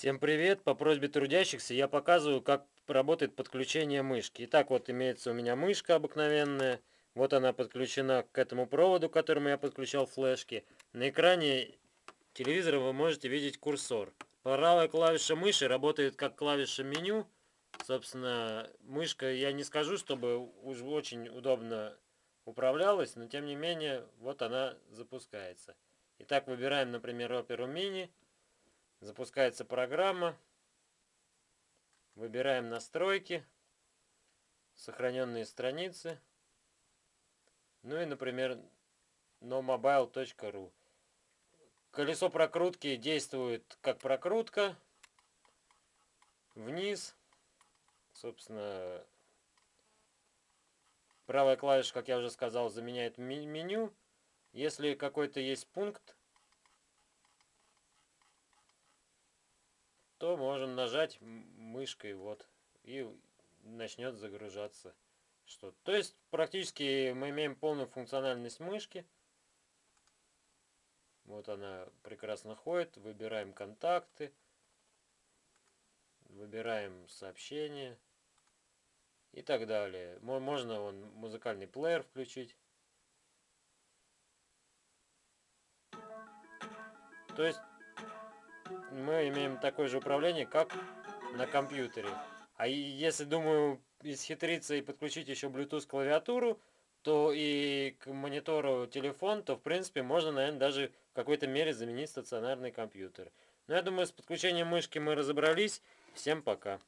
Всем привет! По просьбе трудящихся я показываю, как работает подключение мышки. Итак, вот имеется у меня мышка обыкновенная. Вот она подключена к этому проводу, к которому я подключал флешки. На экране телевизора вы можете видеть курсор. Правая клавиша мыши работает как клавиша меню. Собственно, мышка, я не скажу, чтобы уж очень удобно управлялась, но тем не менее, вот она запускается. Итак, выбираем, например, Opera Mini. Запускается программа. Выбираем настройки, сохраненные страницы. Ну и, например, nomobile.ru. Колесо прокрутки действует как прокрутка. Вниз. Собственно, правая клавиша, как я уже сказал, заменяет меню. Если какой-то есть пункт, то можем нажать мышкой, вот, и начнет загружаться что-то. То есть практически мы имеем полную функциональность мышки. Вот она прекрасно ходит. Выбираем контакты, выбираем сообщения и так далее. Можно музыкальный плеер включить. То есть мы имеем такое же управление, как на компьютере. А если, думаю, исхитриться и подключить еще Bluetooth клавиатуру, то и к монитору телефон, то в принципе можно, наверное, даже в какой-то мере заменить стационарный компьютер. Но я думаю, с подключением мышки мы разобрались. Всем пока.